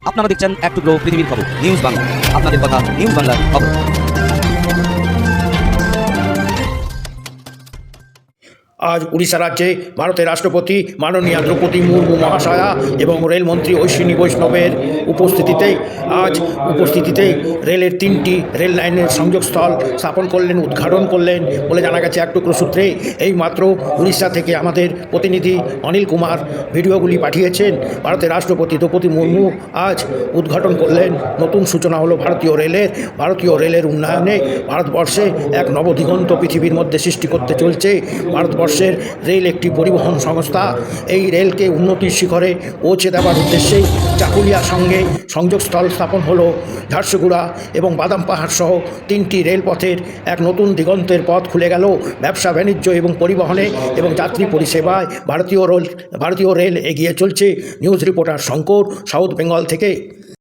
আপনারা দেখছেন এক টুকরো পৃথিবীর খবর নিউজ বাংলা। আপনাদের কথা নিউজ বাংলার খবর। আজ উড়িষ্যা রাজ্যে ভারতের রাষ্ট্রপতি মাননীয়া দ্রৌপদী মুর্মু মহাশয়া এবং রেলমন্ত্রী অশ্বিনী বৈষ্ণবের উপস্থিতিতে রেলের 3টি রেল লাইনের সংযোগস্থল স্থাপন করলেন, উদ্ঘাটন করলেন বলে জানা গেছে এক টুকরো সূত্রে। এই মাত্র উড়িষ্যা থেকে আমাদের প্রতিনিধি অনিল কুমার ভিডিওগুলি পাঠিয়েছেন। ভারতের রাষ্ট্রপতি দ্রৌপদী মুর্মু আজ উদ্ঘাটন করলেন। নতুন সূচনা হলো ভারতীয় রেলের উন্নয়নে। ভারতবর্ষে এক নবদিগন্ত পৃথিবীর মধ্যে সৃষ্টি করতে চলছে। ভারতবর্ষের রেল একটি পরিবহন সংস্থা। এই রেলকে উন্নতির শিখরে পৌঁছে দেওয়ার উদ্দেশ্যেই চাকুলিয়ার সঙ্গে সংযোগস্থল স্থাপন হলো। ঝারসুগুড়া এবং বাদাম পাহাড় সহ 3টি রেলপথের এক নতুন দিগন্তের পথ খুলে গেল। ব্যবসা বাণিজ্য এবং পরিবহনে এবং যাত্রী পরিষেবায় ভারতীয় রেল এগিয়ে চলছে। News reporter Shankar, south Bengal থেকে।